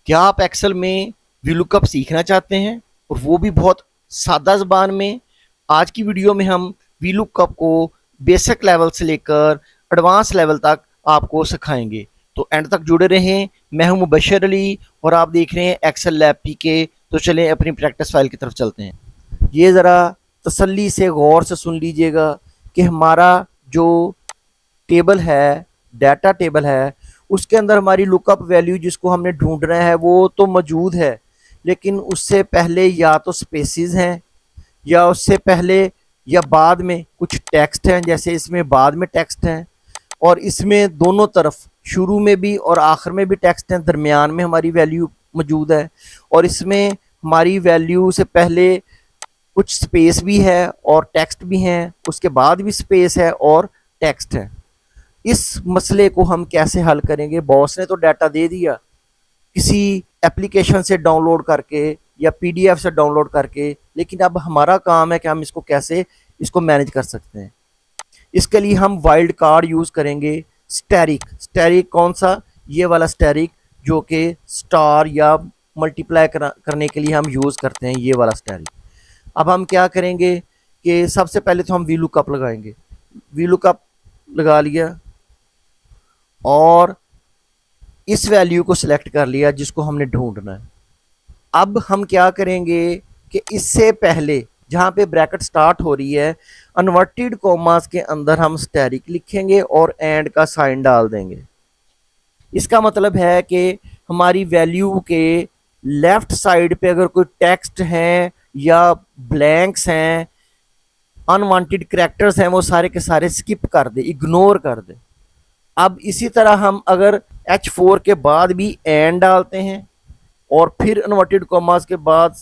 क्या आप एक्सेल में वीलुकअप सीखना चाहते हैं और वो भी बहुत सादा ज़बान में? आज की वीडियो में हम वीलुकअप को बेसिक लेवल से लेकर एडवांस लेवल तक आपको सिखाएंगे। तो एंड तक जुड़े रहें। मैं हूं मुबशर अली और आप देख रहे हैं एक्सेल लैब पीके। तो चलें अपनी प्रैक्टिस फाइल की तरफ चलते हैं। ये ज़रा तसल्ली से गौर से सुन लीजिएगा कि हमारा जो टेबल है, डाटा टेबल है, उसके अंदर हमारी लुकअप वैल्यू जिसको हमने ढूंढना है वो तो मौजूद है, लेकिन उससे पहले या तो स्पेसिस हैं या उससे पहले या बाद में कुछ टेक्स्ट हैं। जैसे इसमें बाद में टेक्स्ट हैं और इसमें दोनों तरफ शुरू में भी और आखिर में भी टेक्स्ट हैं, दरमियान में हमारी वैल्यू मौजूद है और इसमें हमारी वैल्यू से पहले कुछ स्पेस भी है और टेक्स्ट भी हैं, उसके बाद भी स्पेस है और टेक्स्ट है। इस मसले को हम कैसे हल करेंगे? बॉस ने तो डाटा दे दिया किसी एप्लीकेशन से डाउनलोड करके या पीडीएफ से डाउनलोड करके, लेकिन अब हमारा काम है कि हम इसको कैसे इसको मैनेज कर सकते हैं। इसके लिए हम वाइल्ड कार्ड यूज़ करेंगे। स्टैरिक स्टैरिक कौन सा? ये वाला स्टैरिक जो कि स्टार या मल्टीप्लाई करने के लिए हम यूज़ करते हैं, ये वाला स्टैरिक। अब हम क्या करेंगे कि सबसे पहले तो हम वीलुकअप लगाएंगे। वीलुकअप लगा लिया और इस वैल्यू को सिलेक्ट कर लिया जिसको हमने ढूंढना है। अब हम क्या करेंगे कि इससे पहले जहाँ पे ब्रैकेट स्टार्ट हो रही है, अनवर्टेड कॉमास के अंदर हम स्टैरिक लिखेंगे और एंड का साइन डाल देंगे। इसका मतलब है कि हमारी वैल्यू के लेफ्ट साइड पे अगर कोई टेक्स्ट है या ब्लैंक्स हैं, अनवांटेड कैरेक्टर्स हैं, वो सारे के सारे स्किप कर दे, इग्नोर कर दे। अब इसी तरह हम अगर H4 के बाद भी एंड डालते हैं और फिर इन्वर्टेड कॉमास के बाद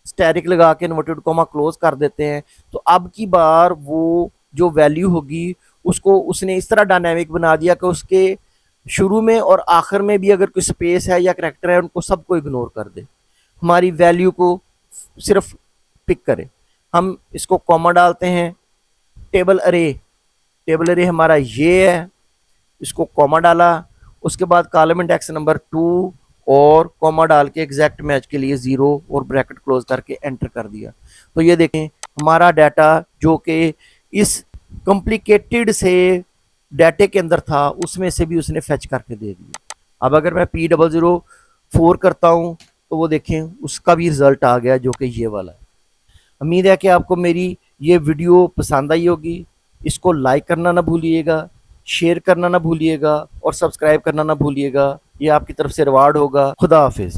स्टैरिक लगा के इन्वर्टेड कॉमा क्लोज कर देते हैं, तो अब की बार वो जो वैल्यू होगी उसको उसने इस तरह डायनामिक बना दिया कि उसके शुरू में और आखिर में भी अगर कोई स्पेस है या करेक्टर है, उनको सबको इग्नोर कर दे, हमारी वैल्यू को सिर्फ पिक करे। हम इसको कॉमा डालते हैं। टेबल अरे, टेबल अरे हमारा ये है, इसको कॉमा डाला, उसके बाद कॉलम इंडेक्स नंबर 2 और कॉमा डाल के एग्जैक्ट मैच के लिए 0 और ब्रैकेट क्लोज करके एंटर कर दिया। तो ये देखें हमारा डाटा जो कि इस कॉम्प्लिकेटेड से डाटे के अंदर था उसमें से भी उसने फेच करके दे दिया। अब अगर मैं P004 करता हूँ तो वो देखें उसका भी रिजल्ट आ गया जो कि ये वाला है। उम्मीद है कि आपको मेरी ये वीडियो पसंद आई होगी। इसको लाइक करना ना भूलिएगा, शेयर करना ना भूलिएगा और सब्सक्राइब करना ना भूलिएगा। ये आपकी तरफ से रिवार्ड होगा। खुदा हाफिज़।